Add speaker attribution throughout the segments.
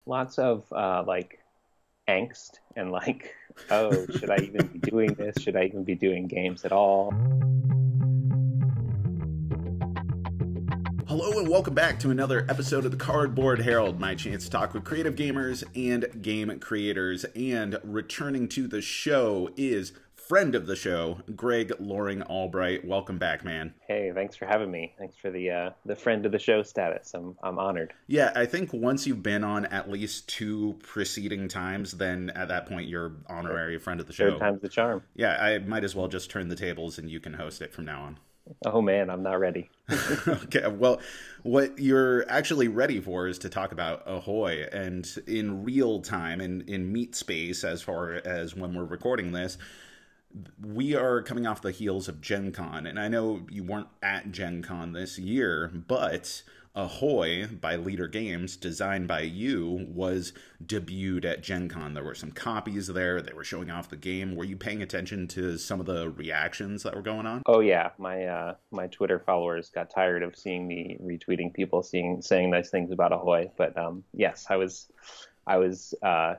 Speaker 1: lots of like angst and like, oh, should I even be doing this? Should I even be doing games at all?
Speaker 2: Hello and welcome back to another episode of the Cardboard Herald, my chance to talk with creative gamers and game creators. And returning to the show is friend of the show, Greg Loring-Albright. Welcome back, man.
Speaker 1: Hey, thanks for having me. Thanks for the friend of the show status. I'm honored.
Speaker 2: Yeah, I think once you've been on at least 2 preceding times, then at that point you're honorary friend of the show.
Speaker 1: Third time's the charm.
Speaker 2: Yeah, I might as well just turn the tables and you can host it from now on.
Speaker 1: Oh man, I'm not ready.
Speaker 2: Okay, well, what you're actually ready for is to talk about Ahoy, and in real time, in meat space, as far as when we're recording this, we are coming off the heels of GenCon, and I know you weren't at GenCon this year, but Ahoy by Leader Games, designed by you, was debuted at GenCon. There were some copies there. They were showing off the game. Were you paying attention to some of the reactions that were going on?
Speaker 1: Oh yeah, my Twitter followers got tired of seeing me retweeting people saying nice things about Ahoy. But yes, I was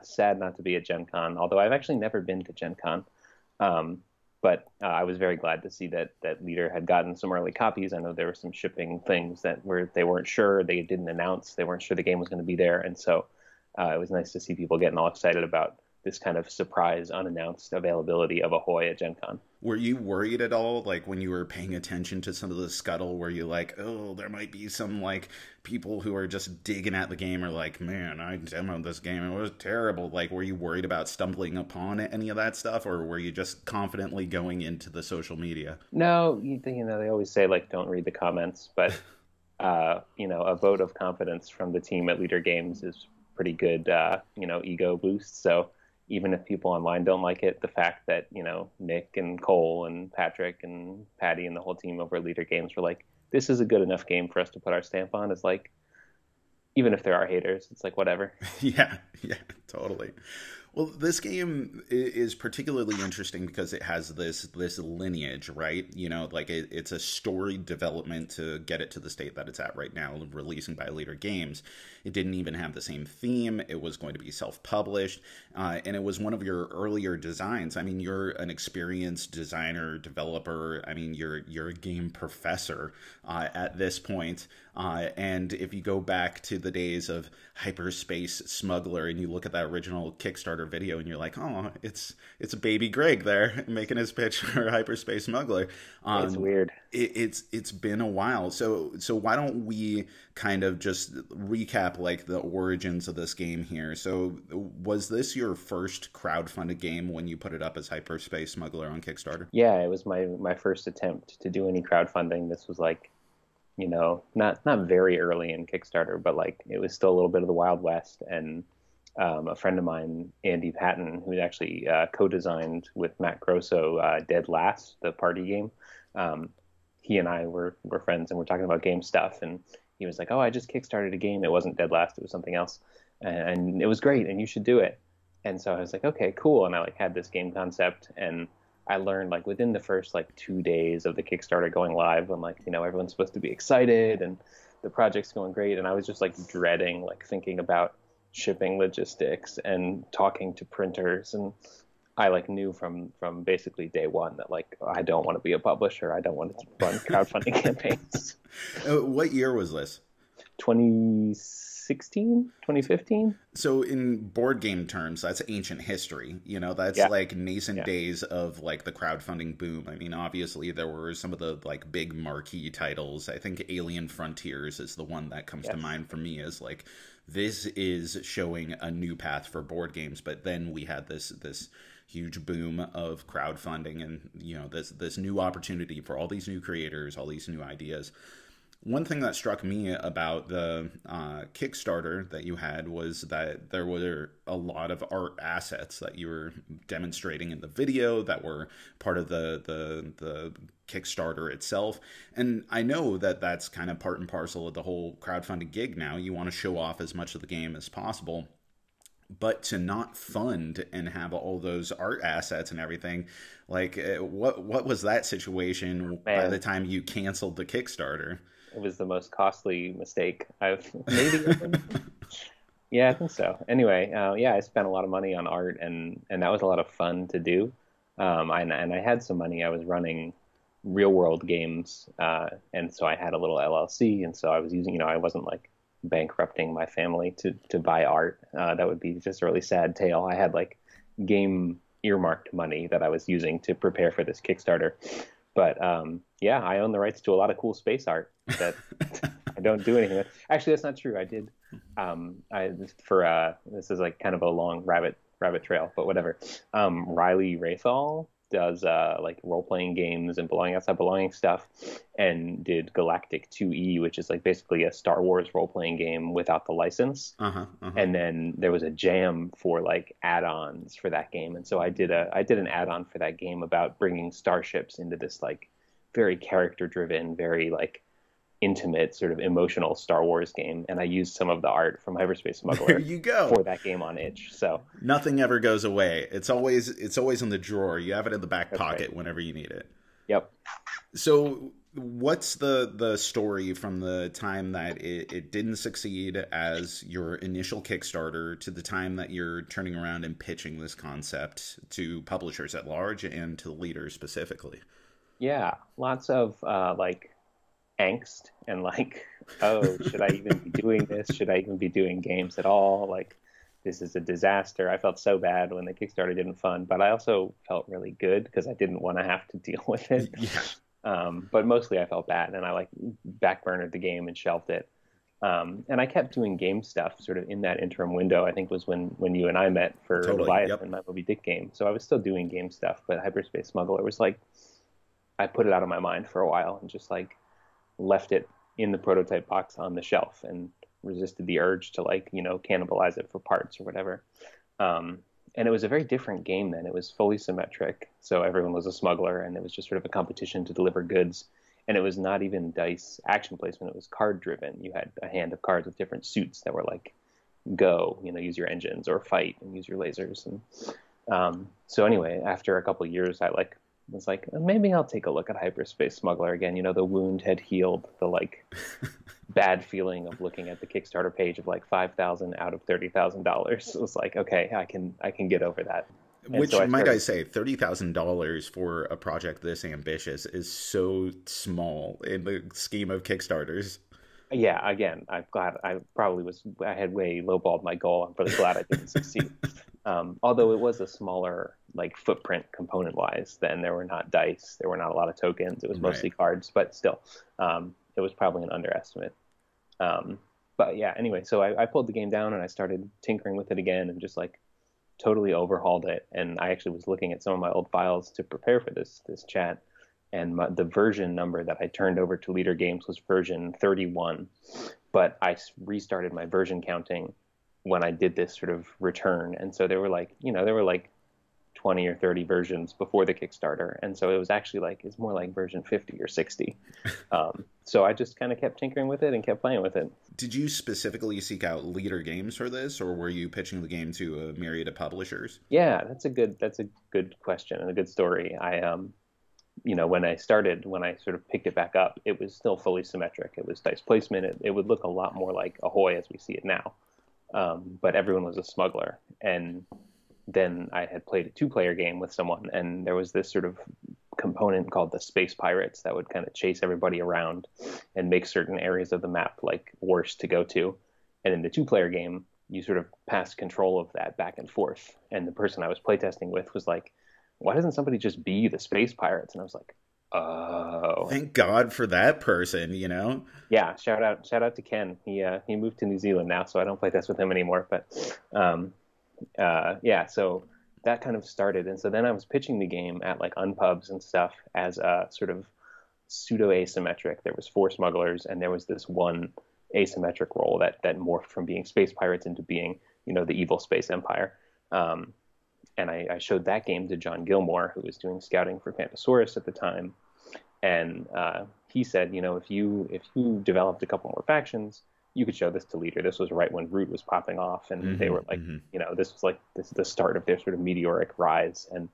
Speaker 1: sad not to be at GenCon, although I've actually never been to GenCon. But I was very glad to see that Leader had gotten some early copies. I know there were some shipping things they weren't sure, they didn't announce, they weren't sure the game was going to be there, and so it was nice to see people getting all excited about this kind of surprise, unannounced availability of Ahoy at Gen Con.
Speaker 2: Were you worried at all, like, when you were paying attention to some of the scuttle, were you like, oh, there might be some, like, people who are just digging at the game, or like, man, I demoed this game, it was terrible. Like, were you worried about stumbling upon any of that stuff, or were you just confidently going into the social media?
Speaker 1: No, they always say, like, don't read the comments, but, a vote of confidence from the team at Leader Games is pretty good, ego boost, so even if people online don't like it, the fact that, Nick and Cole and Patrick and Patty and the whole team over at Leader Games were like, this is a good enough game for us to put our stamp on, is like, even if there are haters, it's like, whatever.
Speaker 2: Yeah, totally. Well, this game is particularly interesting because it has this lineage, right? Like it's a story development to get it to the state that it's at right now, releasing by Leader Games. It didn't even have the same theme. It was going to be self-published, and it was one of your earlier designs. I mean, you're an experienced designer, developer. I mean, you're a game professor at this point. And if you go back to the days of Hyperspace Smuggler and you look at that original Kickstarter video and you're like, oh, it's a baby Greg there making his pitch for Hyperspace Smuggler.
Speaker 1: It's weird.
Speaker 2: It's been a while. So why don't we kind of just recap like the origins of this game here? So was this your first crowdfunded game when you put it up as Hyperspace Smuggler on Kickstarter?
Speaker 1: Yeah, it was my first attempt to do any crowdfunding. This was like, not very early in Kickstarter, but like it was still a little bit of the Wild West. And a friend of mine, Andy Patton, who actually co-designed with Matt Grosso Dead Last, the party game, he and I were friends and we're talking about game stuff. And he was like, oh, I just Kickstarted a game. It wasn't Dead Last, it was something else. And it was great and you should do it. And so I was like, okay, cool. And I like had this game concept, and I learned like within the first like 2 days of the Kickstarter going live, when like, everyone's supposed to be excited and the project's going great. And I was just like dreading, like thinking about shipping logistics and talking to printers. And I like knew from basically day one that like, I don't want to be a publisher. I don't want to run crowdfunding campaigns.
Speaker 2: What year was this?
Speaker 1: 2016, 2015.
Speaker 2: So in board game terms, that's ancient history. That's like nascent days of like the crowdfunding boom. I mean, obviously there were some of the like big marquee titles. I think Alien Frontiers is the one that comes to mind for me, as like, this is showing a new path for board games. But then we had this huge boom of crowdfunding and, this new opportunity for all these new creators, all these new ideas. One thing that struck me about the Kickstarter that you had was that there were a lot of art assets that you were demonstrating in the video that were part of the Kickstarter itself. And I know that that's kind of part and parcel of the whole crowdfunding gig now. You want to show off as much of the game as possible. But to not fund and have all those art assets and everything, like what was that situation by the time you canceled the Kickstarter?
Speaker 1: It was the most costly mistake I've maybe ever made. Yeah, I think so. Anyway, yeah, I spent a lot of money on art, and that was a lot of fun to do. And I had some money. I was running real world games, and so I had a little LLC, and so I was using, I wasn't like bankrupting my family to buy art. That would be just a really sad tale. I had like game earmarked money that I was using to prepare for this Kickstarter. But yeah, I own the rights to a lot of cool space art that I don't do anything with. Actually, that's not true. I did. I for this is like kind of a long rabbit trail, but whatever. Riley Rathall does like role playing games and belonging outside belonging stuff, and did Galactic 2E, which is like basically a Star Wars role playing game without the license. And then there was a jam for like add-ons for that game, and so I did an add-on for that game about bringing starships into this like very character driven, very like intimate sort of emotional Star Wars game, and I used some of the art from Hyperspace Smuggler
Speaker 2: There you go.
Speaker 1: for that game on itch. So
Speaker 2: nothing ever goes away. It's always in the drawer. You have it in the back pocket
Speaker 1: right.
Speaker 2: whenever you need it.
Speaker 1: Yep.
Speaker 2: So what's the story from the time that it didn't succeed as your initial Kickstarter to the time that you're turning around and pitching this concept to publishers at large and to the leaders specifically?
Speaker 1: Yeah, lots of like angst and like, oh, should I even be doing this? Should I even be doing games at all? Like, this is a disaster. I felt so bad when the Kickstarter didn't fund, but I also felt really good because I didn't want to have to deal with it.
Speaker 2: Yeah.
Speaker 1: But mostly I felt bad, and I like backburnered the game and shelved it. And I kept doing game stuff sort of in that interim window. I think was when you and I met for Leviathan, my Moby Dick game. So I was still doing game stuff, but Hyperspace Smuggler was like, I put it out of my mind for a while and just like left it in the prototype box on the shelf and resisted the urge to like, cannibalize it for parts or whatever. And it was a very different game then. It was fully symmetric. So everyone was a smuggler, and it was just sort of a competition to deliver goods. And it was not even dice action placement. It was card driven. You had a hand of cards with different suits that were like, go, use your engines, or fight and use your lasers. And so anyway, after a couple of years, I like was like, maybe I'll take a look at Hyperspace Smuggler again. The wound had healed. The like bad feeling of looking at the Kickstarter page of like 5,000 out of $30,000. It was like, okay, I can get over that.
Speaker 2: Which, so might I say, $30,000 for a project this ambitious is so small in the scheme of Kickstarters.
Speaker 1: Yeah, again, I'm glad. I had way lowballed my goal. I'm really glad I didn't succeed. Although it was a smaller like footprint component wise, then there were not dice, there were not a lot of tokens. It was mostly cards, but still, it was probably an underestimate. But yeah, anyway, so I pulled the game down and I started tinkering with it again and just like totally overhauled it. And I actually was looking at some of my old files to prepare for this chat. And the version number that I turned over to Leader Games was version 31. But I restarted my version counting when I did this sort of return. And so there were like 20 or 30 versions before the Kickstarter. And so it was actually like, it's more like version 50 or 60. So I just kind of kept tinkering with it and kept playing with it.
Speaker 2: Did you specifically seek out Leader Games for this, or were you pitching the game to a myriad of publishers?
Speaker 1: Yeah, that's a good question and a good story. When I sort of picked it back up, it was still fully symmetric. It was dice placement. It would look a lot more like Ahoy as we see it now. But everyone was a smuggler. And then I had played a 2-player game with someone, and there was this sort of component called the Space Pirates that would kind of chase everybody around and make certain areas of the map like worse to go to. And in the 2-player game, you sort of passed control of that back and forth. And the person I was playtesting with was like, why doesn't somebody just be the Space Pirates? And I was like, oh.
Speaker 2: Thank God for that person,
Speaker 1: Yeah, shout out to Ken. He moved to New Zealand now, so I don't play test with him anymore. But yeah, so that kind of started. And so then I was pitching the game at like unpubs and stuff as a sort of pseudo asymmetric. There was 4 smugglers, and there was this one asymmetric role that morphed from being space pirates into being, the evil space empire. And I showed that game to John Gilmore, who was doing scouting for Pantosaurus at the time. And he said, if you developed a couple more factions, you could show this to Leader. This was right when Root was popping off, and they were like, this is the start of their sort of meteoric rise. And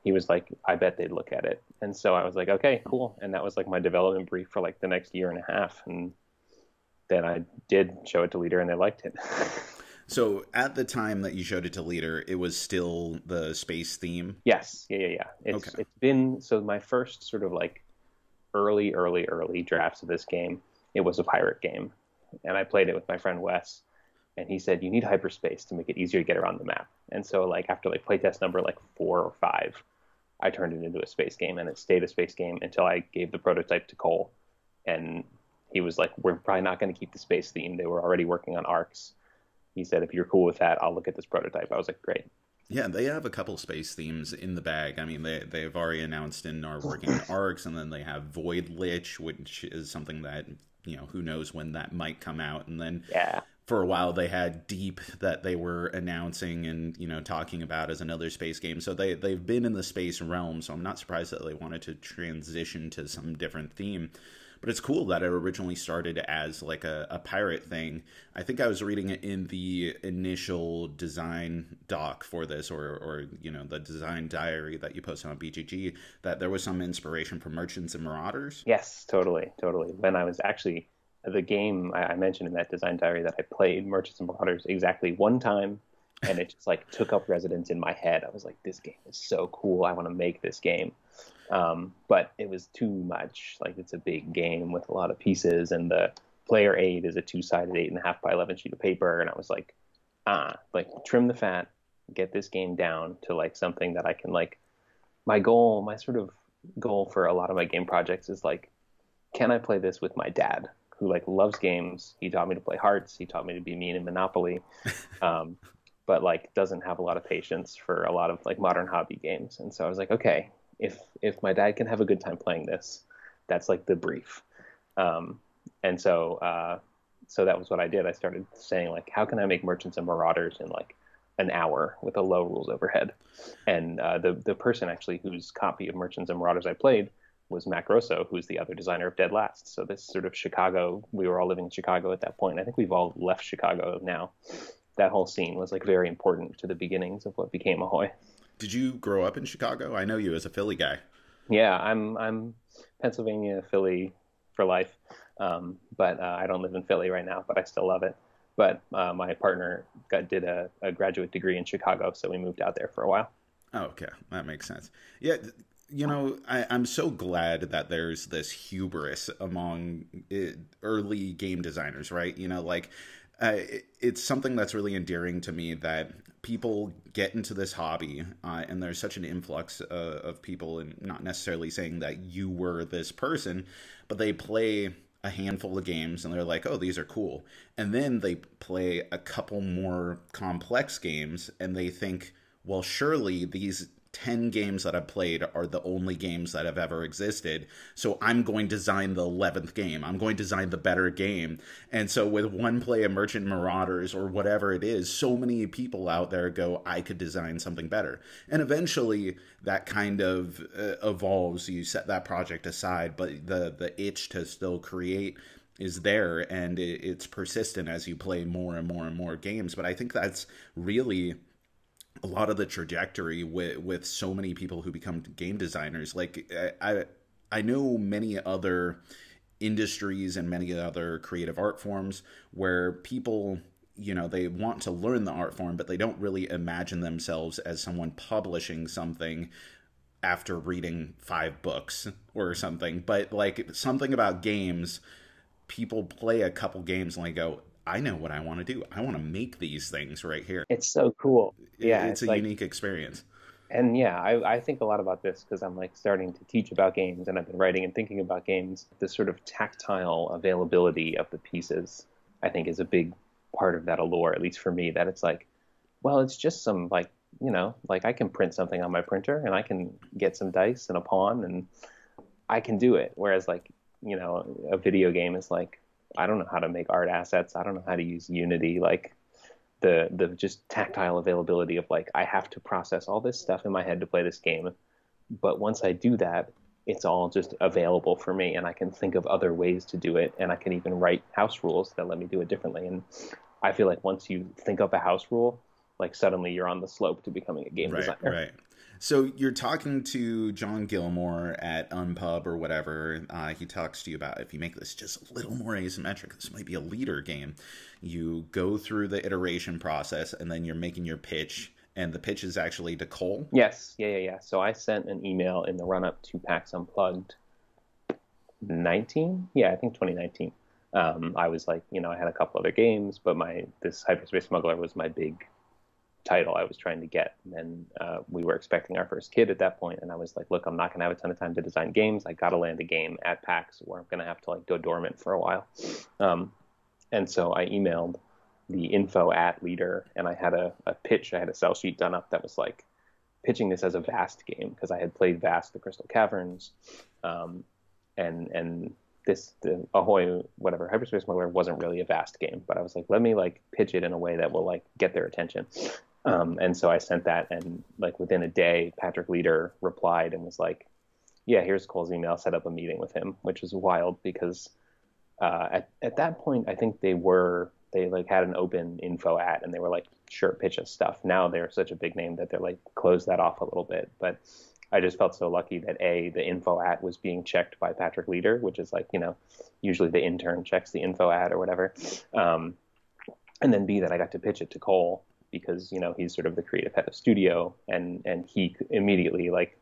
Speaker 1: he was like, I bet they'd look at it. And so I was like, okay, cool. And that was like my development brief for like the next year and a half. And then I did show it to Leader, and they liked it.
Speaker 2: So at the time that you showed it to Leader, it was still the space theme?
Speaker 1: Yes, yeah.
Speaker 2: Okay.
Speaker 1: It's been so my first sort of like early drafts of this game. It was a pirate game, and I played it with my friend Wes, and he said you need hyperspace to make it easier to get around the map. And so like after like playtest number like 4 or 5, I turned it into a space game, and it stayed a space game until I gave the prototype to Cole, and he was like, "We're probably not going to keep the space theme. They were already working on arcs." He said, "If you're cool with that, I'll look at this prototype." I was like, "Great."
Speaker 2: Yeah, they have a couple space themes in the bag. I mean, they've already announced and are working on arcs, and then they have Void Lich, which is something that, who knows when that might come out. And then
Speaker 1: Yeah.
Speaker 2: for a while they had Deep that they were announcing and talking about as another space game. So they've been in the space realm. So I'm not surprised that they wanted to transition to some different theme. But it's cool that it originally started as like a pirate thing. I think I was reading it in the initial design doc for this, or the design diary that you posted on BGG, that there was some inspiration from Merchants and Marauders.
Speaker 1: Yes, totally. When I was actually the game I mentioned in that design diary that I played Merchants and Marauders exactly one time, and it just like took up residence in my head. I was like, this game is so cool. I want to make this game. But it was too much. Like it's a big game with a lot of pieces, and the player aid is a 2-sided 8.5 by 11 sheet of paper. And I was like, like trim the fat, get this game down to like something that I can like. My sort of goal for a lot of my game projects is like, can I play this with my dad, who like loves games? He taught me to play Hearts. He taught me to be mean in Monopoly. But like doesn't have a lot of patience for a lot of like modern hobby games. And so I was like, okay, if my dad can have a good time playing this, that's like the brief. And so that was what I did. I started saying like, how can I make Merchants and Marauders in like an hour with a low rules overhead? And the person actually whose copy of Merchants and Marauders I played was Matt Grosso, who's the other designer of Dead Last. So this sort of Chicago, we were all living in Chicago at that point. I think we've all left Chicago now. That whole scene was like very important to the beginnings of what became Ahoy.
Speaker 2: Did you grow up in Chicago? I know you as a Philly guy.
Speaker 1: Yeah, I'm Pennsylvania, Philly for life. But I don't live in Philly right now, but I still love it. But my partner did a graduate degree in Chicago, so we moved out there for a while.
Speaker 2: Oh, okay. That makes sense. Yeah, I'm so glad that there's this hubris among early game designers, right? It's something that's really endearing to me that people get into this hobby and there's such an influx of people, and not necessarily saying that you were this person, but they play a handful of games and they're like, oh, these are cool. And then they play a couple more complex games and they think, well, surely these 10 games that I've played are the only games that have ever existed. So I'm going to design the 11th game. I'm going to design the better game. And so with one play of Merchant Marauders or whatever it is, so many people out there go, I could design something better. And eventually that kind of evolves. You set that project aside, but the itch to still create is there, and it's persistent as you play more and more and more games. But I think that's really a lot of the trajectory with so many people who become game designers. Like I know many other industries and many other creative art forms where people, they want to learn the art form, but they don't really imagine themselves as someone publishing something after reading 5 books or something. But like something about games, people play a couple games and they go, I know what I want to do. I want to make these things right here.
Speaker 1: It's so cool. Yeah,
Speaker 2: it's a like, unique experience.
Speaker 1: And yeah, I think a lot about this because I'm like starting to teach about games, and I've been writing and thinking about games. This sort of tactile availability of the pieces, I think, is a big part of that allure, at least for me, that it's like, well, it's just some like, like I can print something on my printer and I can get some dice and a pawn and I can do it. Whereas like, a video game is like, I don't know how to make art assets. I don't know how to use Unity. Like the just tactile availability of like, I have to process all this stuff in my head to play this game. But once I do that, it's all just available for me, and I can think of other ways to do it. And I can even write house rules that let me do it differently. And I feel like once you think up a house rule, like suddenly you're on the slope to becoming a game
Speaker 2: Right,
Speaker 1: designer.
Speaker 2: right. So you're talking to John Gilmore at Unpub or whatever. He talks to you about, if you make this just a little more asymmetric, this might be a leader game. You go through the iteration process, and then you're making your pitch, and the pitch is actually to Cole.
Speaker 1: Yes, yeah. So I sent an email in the run-up to PAX Unplugged 19? Yeah, I think 2019. I was like, I had a couple other games, but this Hyperspace Smuggler was my big title I was trying to get. And then we were expecting our first kid at that point, and I was like, look, I'm not going to have a ton of time to design games. I got to land a game at PAX where I'm going to have to like go dormant for a while. And so I emailed the info at leader, and I had a pitch. I had a sell sheet done up that was like pitching this as a Vast game because I had played Vast, the Crystal Caverns, and the Ahoy, whatever, Hyperspace Smuggler wasn't really a Vast game, but I was like, let me like pitch it in a way that will like get their attention. And so I sent that, and like within a day, Patrick Leader replied and was like, yeah, here's Cole's email, set up a meeting with him, which was wild because at that point, I think they like had an open info at, and they were like, sure, pitch us stuff. Now they're such a big name that they're like closed that off a little bit. But I just felt so lucky that the info at was being checked by Patrick Leader, which is like, usually the intern checks the info at or whatever. And then B, that I got to pitch it to Cole because, he's sort of the creative head of studio, and he immediately, like,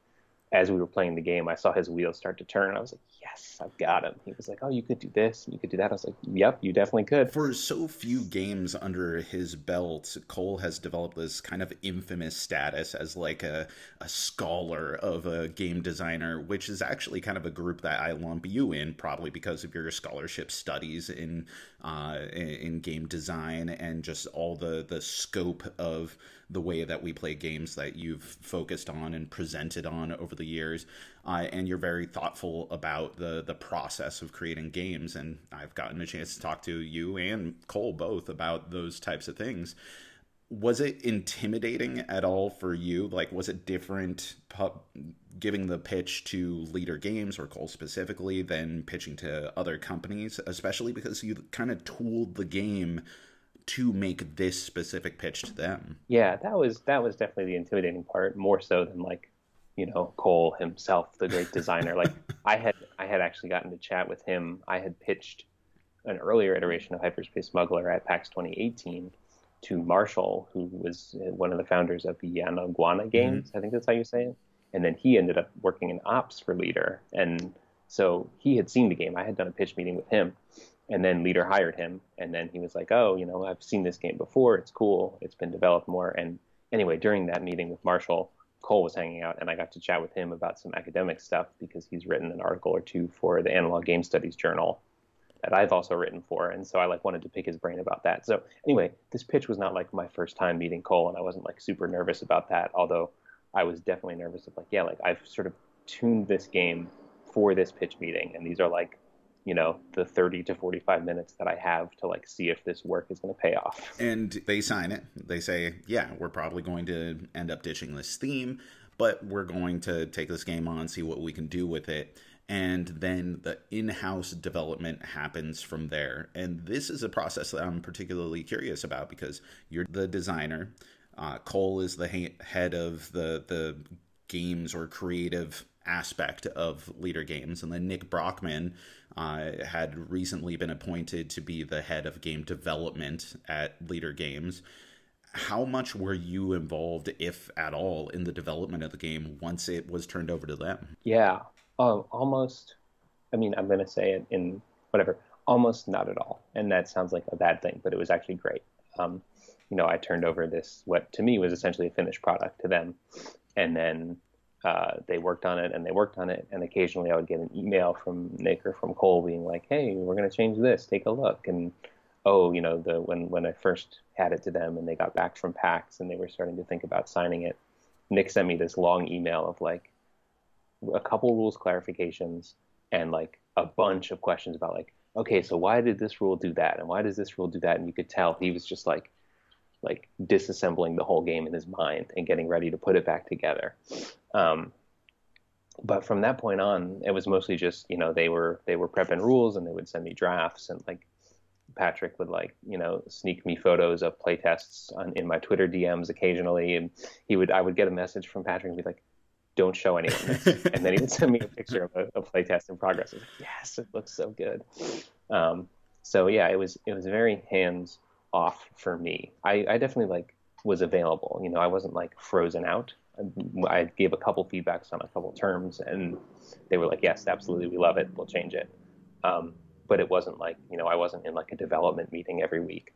Speaker 1: as we were playing the game, I saw his wheels start to turn. I was like, yes, I've got him. He was like, oh, you could do this, and you could do that. I was like, yep, you definitely could.
Speaker 2: For so few games under his belt, Cole has developed this kind of infamous status as like a scholar of a game designer, which is actually kind of a group that I lump you in, probably because of your scholarship studies in game design and just all the scope of the way that we play games that you've focused on and presented on over the years. And you're very thoughtful about the process of creating games. And I've gotten a chance to talk to you and Cole both about those types of things. Was it intimidating at all for you? Like, was it different giving the pitch to Leader Games or Cole specifically than pitching to other companies, especially because you kind of tooled the game to make this specific pitch to them?
Speaker 1: Yeah, that was definitely the intimidating part, more so than like, Cole himself, the great designer. Like I had actually gotten to chat with him. I had pitched an earlier iteration of Hyperspace Smuggler at PAX 2018 to Marshall, who was one of the founders of the Yanaguana games. I think that's how you say it. And then he ended up working in ops for Leader. And so he had seen the game. I had done a pitch meeting with him. And then Leader hired him. And then he was like, oh, I've seen this game before. It's cool. It's been developed more. And anyway, during that meeting with Marshall, Cole was hanging out, and I got to chat with him about some academic stuff because he's written an article or two for the Analog Game Studies Journal that I've also written for. And so I like wanted to pick his brain about that. So anyway, this pitch was not like my first time meeting Cole, and I wasn't like super nervous about that. Although I was definitely nervous of like, yeah, like I've sort of tuned this game for this pitch meeting. And these are like, the 30 to 45 minutes that I have to like see if this work is going to pay off.
Speaker 2: And they sign it. They say, yeah, we're probably going to end up ditching this theme, but we're going to take this game on, see what we can do with it. And then the in-house development happens from there. And this is a process that I'm particularly curious about because you're the designer. Cole is the head of the games or creative aspect of Leader Games. And then Nick Brockman had recently been appointed to be the head of game development at Leader Games. How much were you involved, if at all, in the development of the game once it was turned over to them?
Speaker 1: Yeah, almost. I mean, I'm going to say it in whatever, almost not at all. And that sounds like a bad thing, but it was actually great. I turned over this, what to me was essentially a finished product to them. And then they worked on it, and they worked on it, and occasionally I would get an email from Nick or from Cole being like, hey, we're going to change this, take a look. And when I first had it to them and they got back from PAX and they were starting to think about signing it, Nick sent me this long email of like a couple rules clarifications and like a bunch of questions about like, okay, so why did this rule do that, and why does this rule do that? And you could tell he was just like disassembling the whole game in his mind and getting ready to put it back together. But from that point on, it was mostly just, they were prepping rules, and they would send me drafts, and like Patrick would like, sneak me photos of playtests in my Twitter DMs occasionally, and I would get a message from Patrick and be like, "Don't show anyone this," and then he would send me a picture of a playtest in progress. I was like, "Yes, it looks so good." So yeah, it was very hands off for me. I definitely like was available. I wasn't like frozen out. I gave a couple feedbacks on a couple terms, and they were like, "Yes, absolutely, we love it. We'll change it." But it wasn't like, I wasn't in like a development meeting every week.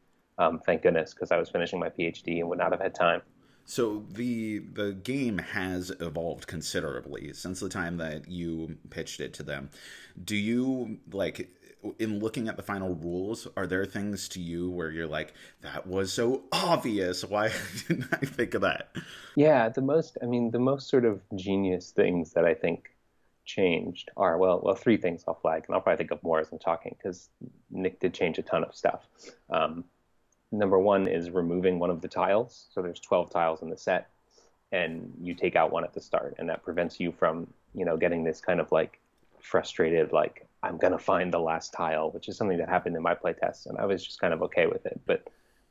Speaker 1: Thank goodness, because I was finishing my PhD and would not have had time.
Speaker 2: So the game has evolved considerably since the time that you pitched it to them. Do you like, in looking at the final rules, are there things to you where you're like, that was so obvious? Why didn't I think of that?
Speaker 1: Yeah, the most sort of genius things that I think changed are, three things I'll flag, and I'll probably think of more as I'm talking because Nick did change a ton of stuff. Um, Number one is removing one of the tiles. So there's 12 tiles in the set, and you take out one at the start, and that prevents you from, getting this kind of like frustrated, like I'm gonna find the last tile, which is something that happened in my playtest, and I was just kind of okay with it. But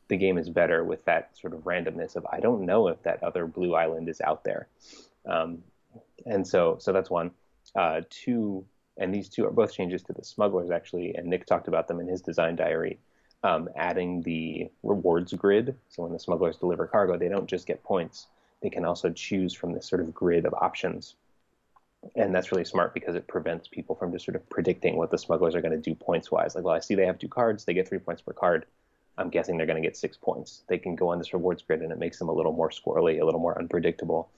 Speaker 1: the game is better with that sort of randomness of I don't know if that other blue island is out there, um, and so that's one. Two, and these two are both changes to the smugglers actually, and Nick talked about them in his design diary. Adding the rewards grid. So when the smugglers deliver cargo, they don't just get points. They can also choose from this sort of grid of options. And that's really smart because it prevents people from just sort of predicting what the smugglers are going to do points wise. Like, well, I see they have 2 cards. They get 3 points per card. I'm guessing they're going to get 6 points. They can go on this rewards grid and it makes them a little more squirrely, a little more unpredictable.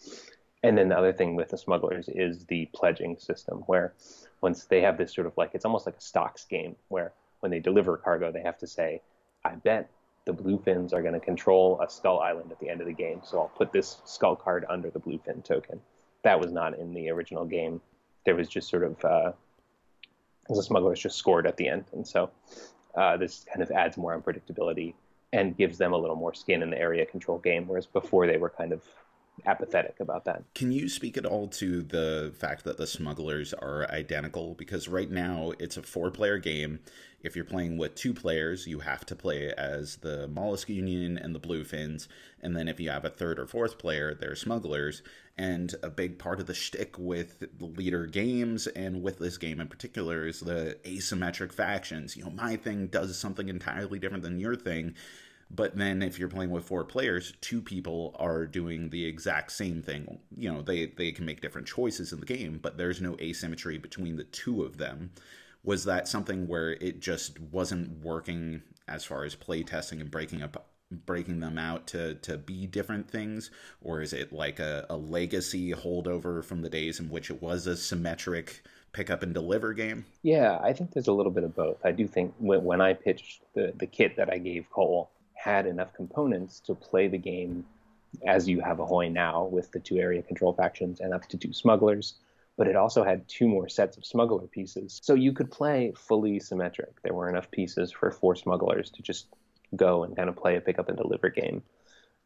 Speaker 1: And then the other thing with the smugglers is the pledging system, where once they have this sort of like, it's almost like a stocks game where when they deliver cargo, they have to say, I bet the bluefins are going to control a skull island at the end of the game, so I'll put this skull card under the bluefin token. That was not in the original game. There was just sort of, the smugglers just scored at the end. And so this kind of adds more unpredictability and gives them a little more skin in the area control game, whereas before they were kind of apathetic about that.
Speaker 2: Can you speak at all to the fact that the smugglers are identical? Because right now it's a 4-player game. If you're playing with 2 players, you have to play as the Mollusk Union and the Bluefins. And then if you have a 3rd or 4th player, they're smugglers. And a big part of the shtick with leader games, and with this game in particular, is the asymmetric factions. My thing does something entirely different than your thing. But then if you're playing with 4 players, 2 people are doing the exact same thing. They can make different choices in the game, but there's no asymmetry between the 2 of them. Was that something where it just wasn't working as far as play testing and breaking them out to be different things? Or is it like a legacy holdover from the days in which it was a symmetric pick up and deliver game?
Speaker 1: Yeah, I think there's a little bit of both. I do think when I pitched the kit that I gave Cole, had enough components to play the game as you have Ahoy now, with the 2 area control factions and up to 2 smugglers, but it also had 2 more sets of smuggler pieces. So you could play fully symmetric. There were enough pieces for 4 smugglers to just go and kind of play a pick up and deliver game.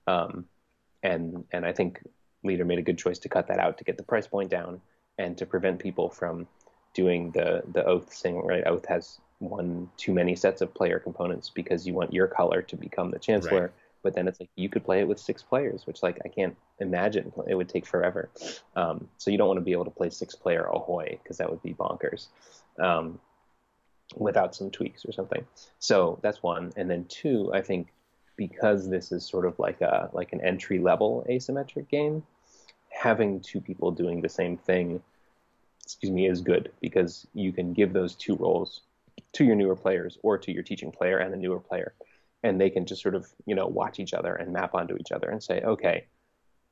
Speaker 1: And I think Leader made a good choice to cut that out to get the price point down and to prevent people from doing the Oath thing, right? Oath has one too many sets of player components because you want your color to become the Chancellor. Right. But then it's like you could play it with 6 players, which like I can't imagine. It would take forever. So you don't want to be able to play 6-player Ahoy because that would be bonkers without some tweaks or something. So that's one. And then 2, I think because this is sort of like an entry level asymmetric game, having 2 people doing the same thing, is good because you can give those 2 roles to your newer players or to your teaching player and the newer player, and they can just sort of watch each other and map onto each other and say, okay,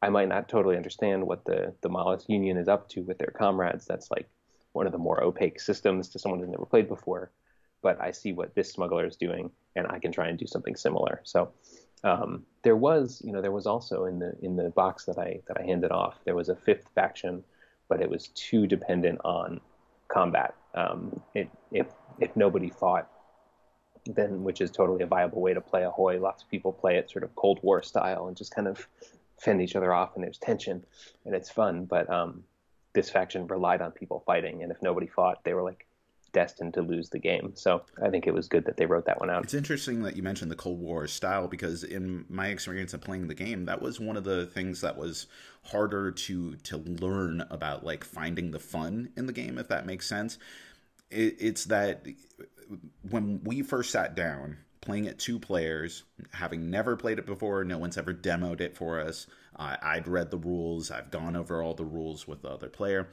Speaker 1: I might not totally understand what the Mollusk Union is up to with their comrades. That's like one of the more opaque systems to someone who's never played before, but I see what this smuggler is doing and I can try and do something similar. So there was also in the box that I handed off, there was a 5th faction, but it was too dependent on combat. If nobody fought, then, which is totally a viable way to play Ahoy. Lots of people play it sort of Cold War style and just kind of fend each other off, and there's tension and it's fun. But this faction relied on people fighting, and if nobody fought, they were like destined to lose the game. So I think it was good that they wrote that one out.
Speaker 2: It's interesting that you mentioned the Cold War style, because in my experience of playing the game, that was one of the things that was harder to learn about, like finding the fun in the game, if that makes sense. It's that when we first sat down playing it 2 players, having never played it before, no one's ever demoed it for us. I'd read the rules. I've gone over all the rules with the other player.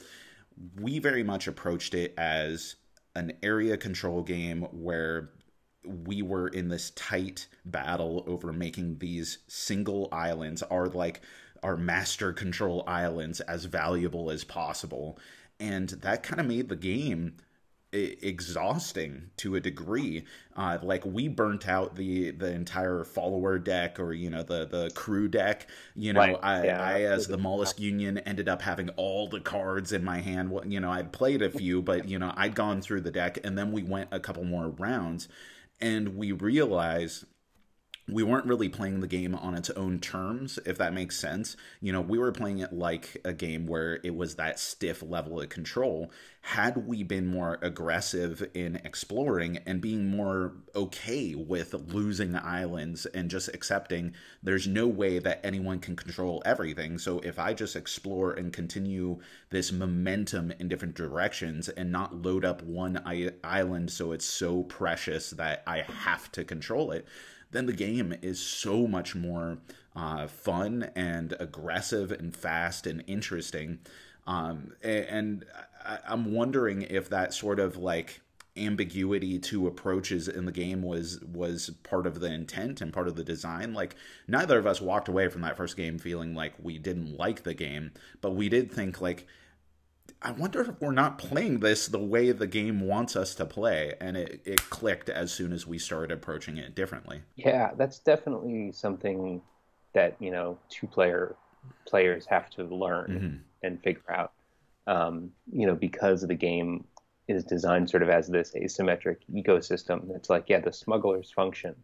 Speaker 2: We very much approached it as an area control game where we were in this tight battle over making these single islands, our master control islands, as valuable as possible. And that kind of made the game exhausting to a degree. Like we burnt out the entire follower deck, or the crew deck.
Speaker 1: Right.
Speaker 2: I as the Mollusk Union ended up having all the cards in my hand. I'd played a few, but I'd gone through the deck, and then we went a couple more rounds, and we realized we weren't really playing the game on its own terms, if that makes sense. We were playing it like a game where it was that stiff level of control. Had we been more aggressive in exploring and being more okay with losing islands and just accepting there's no way that anyone can control everything. So if I just explore and continue this momentum in different directions and not load up one island so it's so precious that I have to control it, then the game is so much more fun and aggressive and fast and interesting. And I'm wondering if that sort of like ambiguity to approaches in the game was part of the intent and part of the design. Like, neither of us walked away from that first game feeling like we didn't like the game, but we did think like, I wonder if we're not playing this the way the game wants us to play. And it clicked as soon as we started approaching it differently.
Speaker 1: Yeah, that's definitely something that, 2-player players have to learn and figure out. Because the game is designed sort of as this asymmetric ecosystem. It's like, the smuggler's function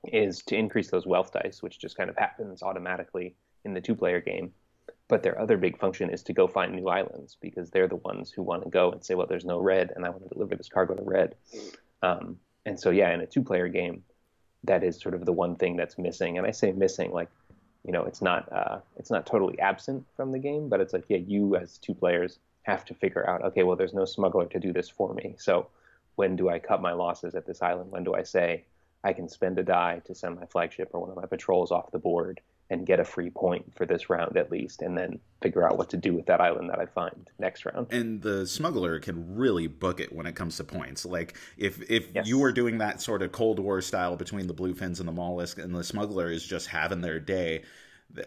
Speaker 1: is to increase those wealth dice, which just kind of happens automatically in the 2-player game. But their other big function is to go find new islands, because they're the ones who want to go and say, well, there's no red, and I want to deliver this cargo to red. And so, in a 2-player game, that is sort of the one thing that's missing. And I say missing, like, it's not totally absent from the game, but it's like, you as 2 players have to figure out, okay, well, there's no smuggler to do this for me. So when do I cut my losses at this island? When do I say I can spend a die to send my flagship or one of my patrols off the board and get a free point for this round at least, and then figure out what to do with that island that I find next round.
Speaker 2: And the smuggler can really book it when it comes to points. Like, if
Speaker 1: Yes.
Speaker 2: you were doing that sort of Cold War style between the bluefins and the mollusk, and the smuggler is just having their day,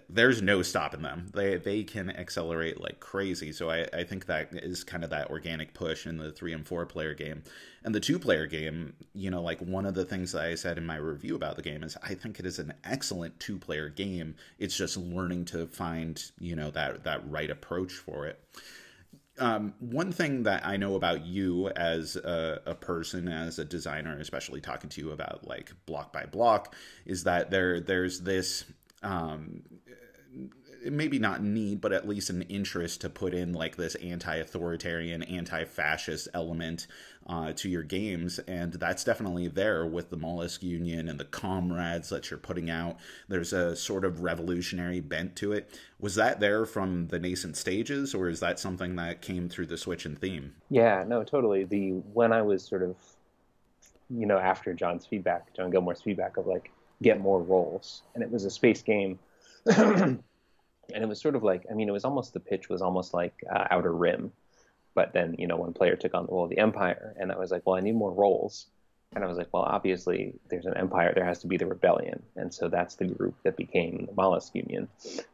Speaker 2: there's no stopping them. They can accelerate like crazy. So I think that is kind of that organic push in the 3 and 4 player game. And the 2-player game, like one of the things that I said in my review about the game is I think it is an excellent 2-player game. It's just learning to find, that right approach for it. One thing that I know about you as a person, as a designer, especially talking to you about like block by block, is that there's this maybe not need, but at least an interest to put in like this anti-authoritarian, anti-fascist element to your games. And that's definitely there with the Mollusk Union and the comrades that you're putting out. There's a sort of revolutionary bent to it. Was that there from the nascent stages, or is that something that came through the switch in theme?
Speaker 1: Yeah, no, totally. When I was sort of, after John Gilmore's feedback of like, get more roles, and it was a space game. And it was sort of like, it was almost, the pitch was almost like Outer Rim. But then, one player took on the role of the Empire, and I was like, well, I need more roles. And I was like, well, obviously there's an Empire, there has to be the Rebellion. And so that's the group that became the Mollusk Union.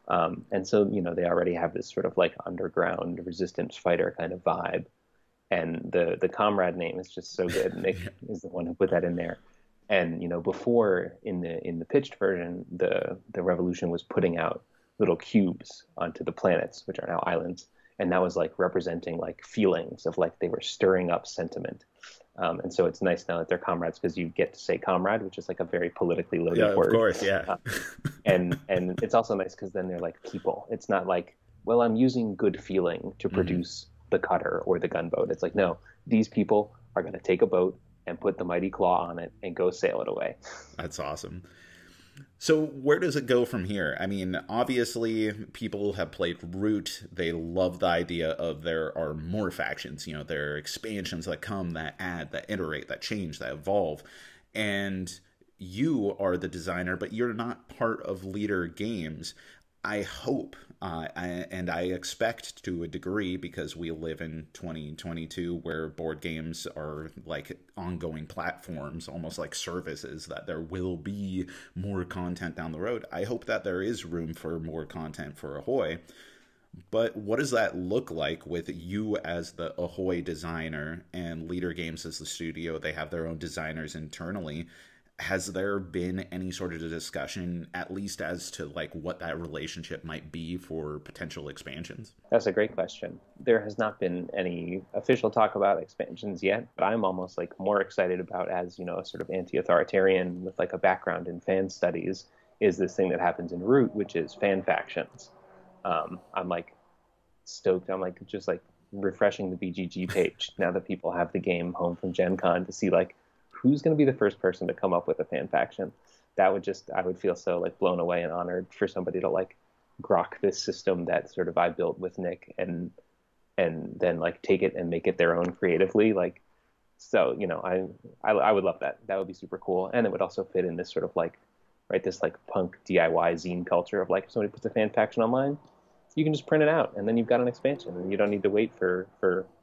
Speaker 1: And so, they already have this sort of like underground resistance fighter kind of vibe. And the comrade name is just so good. Nick is the one who put that in there. And, before in the pitched version, the revolution was putting out little cubes onto the planets, which are now islands. And that was like representing like feelings of like they were stirring up sentiment. And so it's nice now that they're comrades, because you get to say comrade, which is like a very politically loaded word.
Speaker 2: Of course, yeah.
Speaker 1: And it's also nice because then they're like people. It's not like, well, I'm using good feeling to produce the cutter or the gunboat. It's like, no, these people are going to take a boat and put the mighty claw on it and go sail it away.
Speaker 2: That's awesome. So where does it go from here? I mean, obviously, people have played Root. They love the idea of there are more factions. You know, there are expansions that come, that add, that iterate, that change, that evolve. And you are the designer, but you're not part of Leader Games. I hope, and I expect to a degree, because we live in 2022 where board games are like ongoing platforms, almost like services, that there will be more content down the road. I hope that there is room for more content for Ahoy. But what does that look like with you as the Ahoy designer and Leader Games as the studio? They have their own designers internally. Has there been any sort of discussion, at least as to like what that relationship might be for potential expansions?
Speaker 1: That's a great question. There has not been any official talk about expansions yet, but I'm almost like more excited about, as you know, a sort of anti-authoritarian with like a background in fan studies, is this thing that happens in Root, which is fan factions. I'm like stoked. I'm like just like refreshing the BGG page now that people have the game home from GenCon to see like who's going to be the first person to come up with a fan faction. That would just, I would feel so like blown away and honored for somebody to like grok this system that sort of I built with Nick and then like take it and make it their own creatively. Like, so, you know, I would love that. That would be super cool. And it would also fit in this sort of like, right, this like punk DIY zine culture of like, if somebody puts a fan faction online, you can just print it out and then you've got an expansion and you don't need to wait for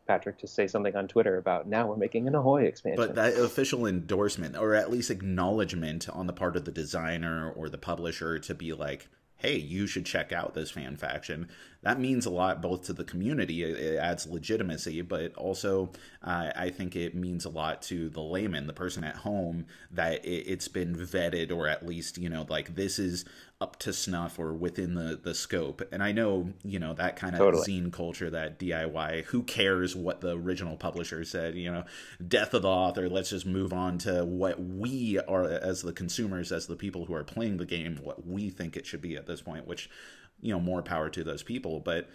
Speaker 1: Patrick to say something on Twitter about now we're making an Ahoy expansion.
Speaker 2: But that official endorsement, or at least acknowledgement on the part of the designer or the publisher to be like, hey, you should check out this fan faction. That means a lot both to the community. It adds legitimacy, but also I think it means a lot to the layman, the person at home, that it's been vetted, or at least, you know, like this is up to snuff or within the scope. And I know, you know, that kind of zine culture, that DIY, who cares what the original publisher said, you know, death of the author, let's just move on to what we are as the consumers, as the people who are playing the game, what we think it should be at this point, which, you know, more power to those people. But,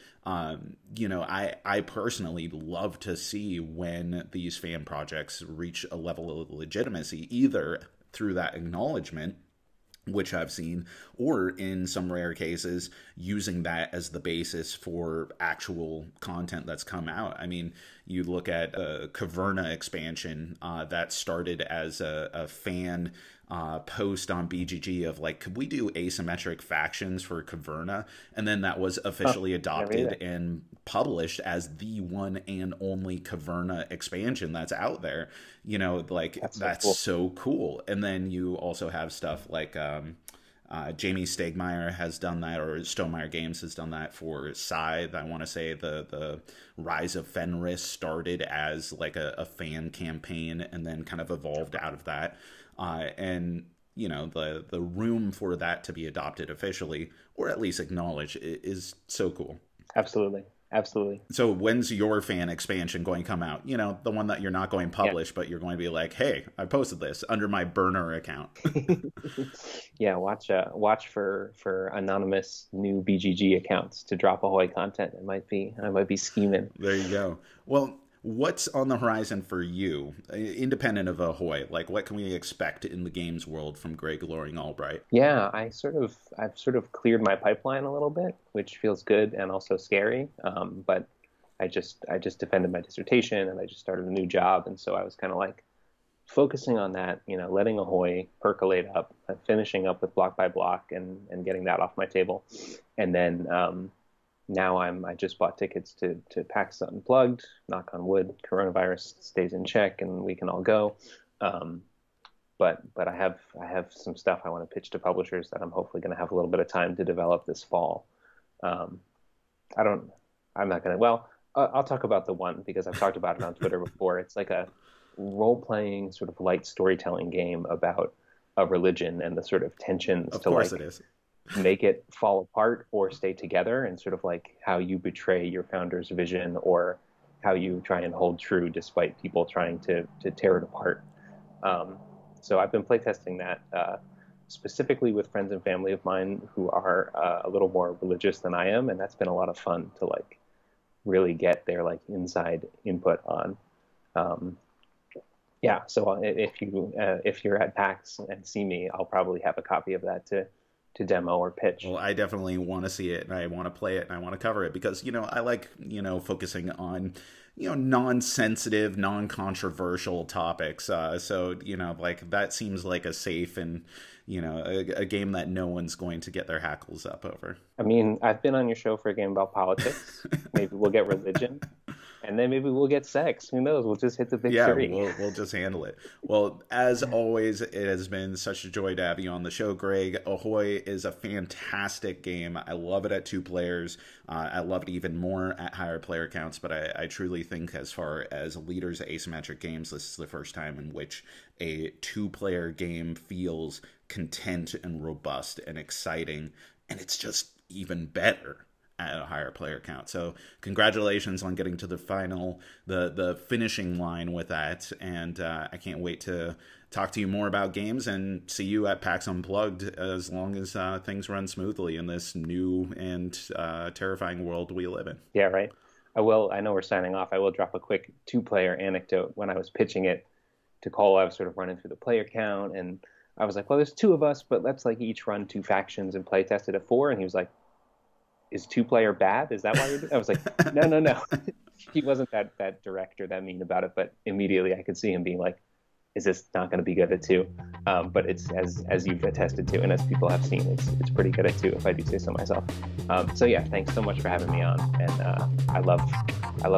Speaker 2: you know, I personally love to see when these fan projects reach a level of legitimacy, either through that acknowledgement, which I've seen, or in some rare cases, using that as the basis for actual content that's come out. I mean, you look at a Caverna expansion that started as a fan post on BGG of like, could we do asymmetric factions for Caverna? And then that was officially adopted and published as the one and only Caverna expansion that's out there. You know, like that's so cool. And then you also have stuff like Jamie Stegmaier has done that, or Stonemaier Games has done that for Scythe. I want to say the Rise of Fenris started as like a fan campaign and then kind of evolved out of that. And, you know, the room for that to be adopted officially, or at least acknowledged, is so cool.
Speaker 1: Absolutely. Absolutely.
Speaker 2: So when's your fan expansion going to come out? You know, the one that you're not going to publish, but you're going to be like, hey, I posted this under my burner account.
Speaker 1: Yeah, watch for anonymous new BGG accounts to drop Ahoy content. I might be scheming.
Speaker 2: There you go. Well, what's on the horizon for you, independent of Ahoy? Like, what can we expect in the games world from Greg Loring-Albright?
Speaker 1: Yeah, I've sort of cleared my pipeline a little bit, which feels good and also scary. But I just defended my dissertation and I just started a new job, and so I was kind of like focusing on that, you know, letting Ahoy percolate up, finishing up with block by block and getting that off my table, and then now I just bought tickets to PAX Unplugged. Knock on wood, coronavirus stays in check and we can all go. But I have some stuff I want to pitch to publishers that I'm hopefully going to have a little bit of time to develop this fall. I'm not going to. Well, I'll talk about the one because I've talked about it on Twitter before. It's like a role-playing sort of light storytelling game about a religion and the sort of tensions to like. Of course it is. Make it fall apart or stay together, and sort of like how you betray your founder's vision or how you try and hold true despite people trying to tear it apart. So I've been playtesting that specifically with friends and family of mine who are a little more religious than I am, and that's been a lot of fun to like really get their like inside input on. Um, yeah, so if you're at PAX and see me, I'll probably have a copy of that to demo or pitch.
Speaker 2: Well, I definitely want to see it, and I want to play it, and I want to cover it because I like focusing on non-sensitive, non-controversial topics. So like that seems like a safe and a game that no one's going to get their hackles up over.
Speaker 1: I mean, I've been on your show for a game about politics. Maybe we'll get religion. And then maybe we'll get sex. Who knows? We'll just hit the big three.
Speaker 2: We'll just handle it. Well, as always, it has been such a joy to have you on the show, Greg. Ahoy is a fantastic game. I love it at 2 players. I love it even more at higher player counts, but I truly think as far as leaders of asymmetric games, this is the first time in which a 2-player game feels content and robust and exciting, and it's just even better at a higher player count. So congratulations on getting to the final, the finishing line with that. And I can't wait to talk to you more about games and see you at PAX Unplugged as long as things run smoothly in this new and terrifying world we live in.
Speaker 1: Yeah, right. I know we're signing off. I will drop a quick 2-player anecdote. When I was pitching it to Cole, I was sort of running through the player count, and I was like, well, there's 2 of us, but let's like each run 2 factions and play test it at 4. And he was like, is 2-player bad? Is that why you're doing it? I was like, no. He wasn't that direct or that mean about it, but immediately I could see him being like, is this not going to be good at 2? But it's as you've attested to, and as people have seen, it's pretty good at 2, if I do say so myself. So yeah, thanks so much for having me on, and I love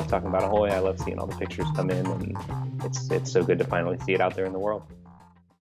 Speaker 1: talking about Ahoy. I love seeing all the pictures come in, and it's so good to finally see it out there in the world.